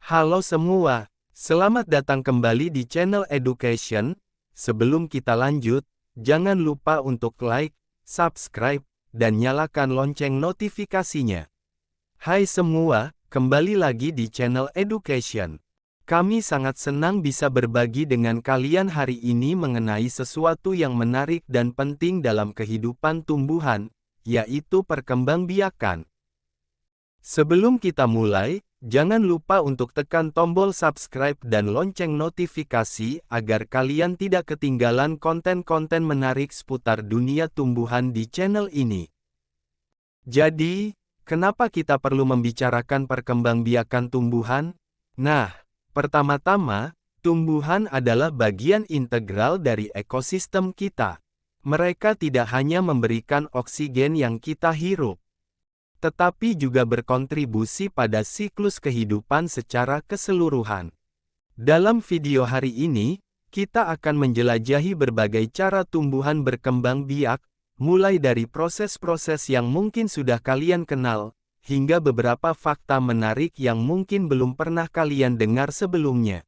Halo semua, selamat datang kembali di channel Education. Sebelum kita lanjut, jangan lupa untuk like, subscribe, dan nyalakan lonceng notifikasinya. Hai semua, kembali lagi di channel Education. Kami sangat senang bisa berbagi dengan kalian hari ini mengenai sesuatu yang menarik dan penting dalam kehidupan tumbuhan, yaitu perkembangbiakan. Sebelum kita mulai, jangan lupa untuk tekan tombol subscribe dan lonceng notifikasi agar kalian tidak ketinggalan konten-konten menarik seputar dunia tumbuhan di channel ini. Jadi, kenapa kita perlu membicarakan perkembangbiakan tumbuhan? Nah, pertama-tama, tumbuhan adalah bagian integral dari ekosistem kita. Mereka tidak hanya memberikan oksigen yang kita hirup, tetapi juga berkontribusi pada siklus kehidupan secara keseluruhan. Dalam video hari ini, kita akan menjelajahi berbagai cara tumbuhan berkembang biak, mulai dari proses-proses yang mungkin sudah kalian kenal, hingga beberapa fakta menarik yang mungkin belum pernah kalian dengar sebelumnya.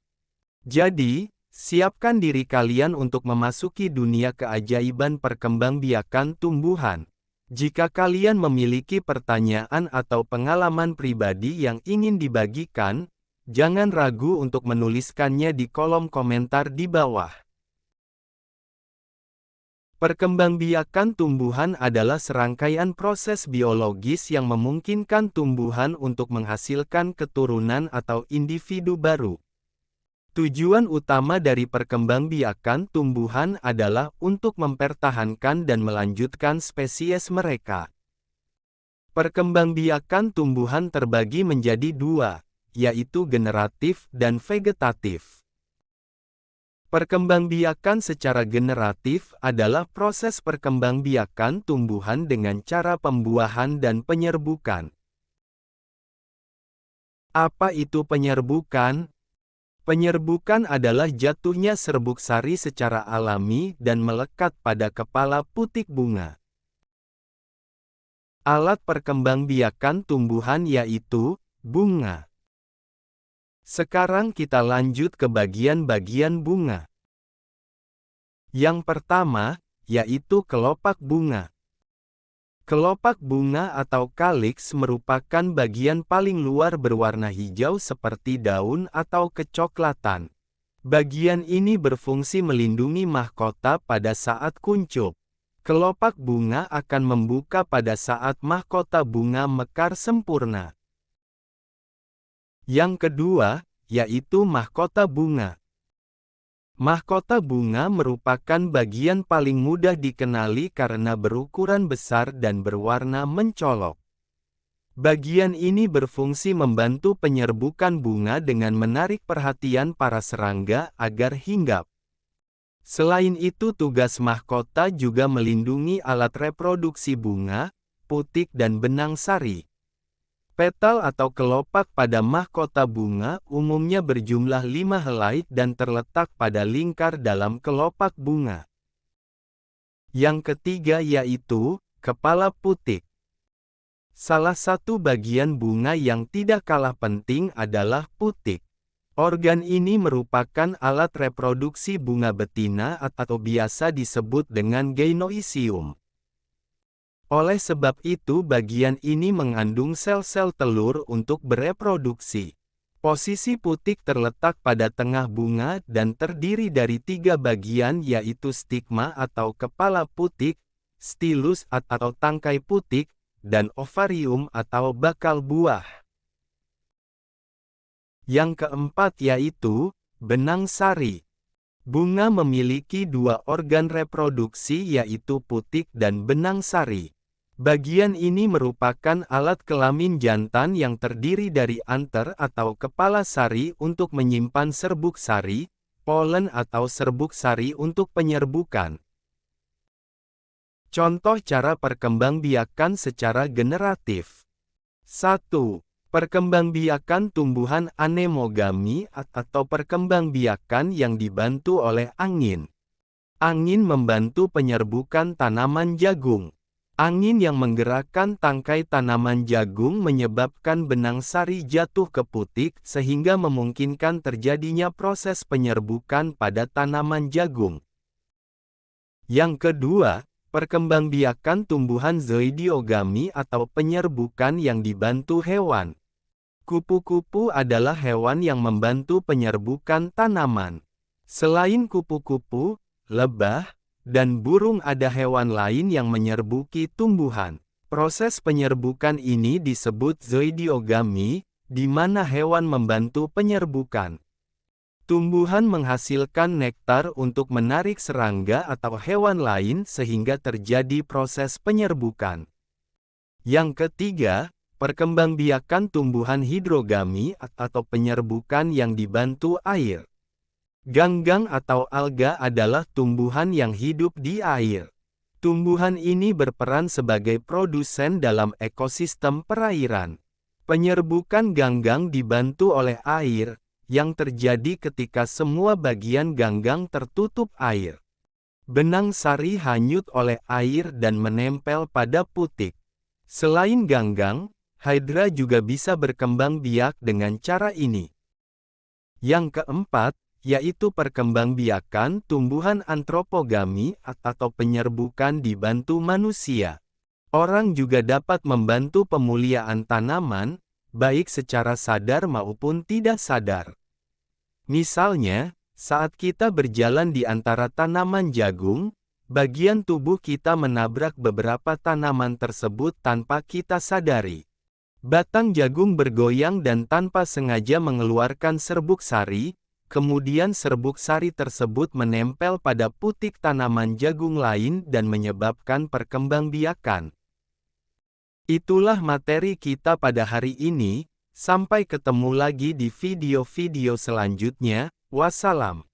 Jadi, siapkan diri kalian untuk memasuki dunia keajaiban perkembangbiakan tumbuhan. Jika kalian memiliki pertanyaan atau pengalaman pribadi yang ingin dibagikan, jangan ragu untuk menuliskannya di kolom komentar di bawah. Perkembangbiakan tumbuhan adalah serangkaian proses biologis yang memungkinkan tumbuhan untuk menghasilkan keturunan atau individu baru. Tujuan utama dari perkembangbiakan tumbuhan adalah untuk mempertahankan dan melanjutkan spesies mereka. Perkembangbiakan tumbuhan terbagi menjadi dua, yaitu generatif dan vegetatif. Perkembangbiakan secara generatif adalah proses perkembangbiakan tumbuhan dengan cara pembuahan dan penyerbukan. Apa itu penyerbukan? Penyerbukan adalah jatuhnya serbuk sari secara alami dan melekat pada kepala putik bunga. Alat perkembangbiakan tumbuhan yaitu bunga. Sekarang kita lanjut ke bagian-bagian bunga. Yang pertama, yaitu kelopak bunga. Kelopak bunga atau kaliks merupakan bagian paling luar berwarna hijau seperti daun atau kecoklatan. Bagian ini berfungsi melindungi mahkota pada saat kuncup. Kelopak bunga akan membuka pada saat mahkota bunga mekar sempurna. Yang kedua, yaitu mahkota bunga. Mahkota bunga merupakan bagian paling mudah dikenali karena berukuran besar dan berwarna mencolok. Bagian ini berfungsi membantu penyerbukan bunga dengan menarik perhatian para serangga agar hinggap. Selain itu, tugas mahkota juga melindungi alat reproduksi bunga, putik dan benang sari. Petal atau kelopak pada mahkota bunga umumnya berjumlah 5 helai dan terletak pada lingkar dalam kelopak bunga. Yang ketiga yaitu kepala putik. Salah satu bagian bunga yang tidak kalah penting adalah putik. Organ ini merupakan alat reproduksi bunga betina atau biasa disebut dengan gynoecium. Oleh sebab itu bagian ini mengandung sel-sel telur untuk bereproduksi. Posisi putik terletak pada tengah bunga dan terdiri dari 3 bagian yaitu stigma atau kepala putik, stilus atau tangkai putik, dan ovarium atau bakal buah. Yang keempat yaitu benang sari. Bunga memiliki 2 organ reproduksi yaitu putik dan benang sari. Bagian ini merupakan alat kelamin jantan yang terdiri dari anter atau kepala sari untuk menyimpan serbuk sari, polen atau serbuk sari untuk penyerbukan. Contoh cara perkembangbiakan secara generatif. 1. Perkembangbiakan tumbuhan anemogami atau perkembangbiakan yang dibantu oleh angin. Angin membantu penyerbukan tanaman jagung. Angin yang menggerakkan tangkai tanaman jagung menyebabkan benang sari jatuh ke putik sehingga memungkinkan terjadinya proses penyerbukan pada tanaman jagung. Yang kedua, perkembangbiakan tumbuhan zoidiogami atau penyerbukan yang dibantu hewan. Kupu-kupu adalah hewan yang membantu penyerbukan tanaman. Selain kupu-kupu, lebah, dan burung ada hewan lain yang menyerbuki tumbuhan. Proses penyerbukan ini disebut zoidiogami, di mana hewan membantu penyerbukan. Tumbuhan menghasilkan nektar untuk menarik serangga atau hewan lain sehingga terjadi proses penyerbukan. Yang ketiga, perkembangbiakan tumbuhan hidrogami atau penyerbukan yang dibantu air. Ganggang atau alga adalah tumbuhan yang hidup di air. Tumbuhan ini berperan sebagai produsen dalam ekosistem perairan. Penyerbukan ganggang dibantu oleh air, yang terjadi ketika semua bagian ganggang tertutup air. Benang sari hanyut oleh air dan menempel pada putik. Selain ganggang, hydra juga bisa berkembang biak dengan cara ini. Yang keempat, yaitu perkembangbiakan tumbuhan antropogami atau penyerbukan dibantu manusia. Orang juga dapat membantu pemuliaan tanaman, baik secara sadar maupun tidak sadar. Misalnya, saat kita berjalan di antara tanaman jagung, bagian tubuh kita menabrak beberapa tanaman tersebut tanpa kita sadari. Batang jagung bergoyang dan tanpa sengaja mengeluarkan serbuk sari, kemudian serbuk sari tersebut menempel pada putik tanaman jagung lain dan menyebabkan perkembangbiakan. Itulah materi kita pada hari ini, sampai ketemu lagi di video-video selanjutnya, wassalam.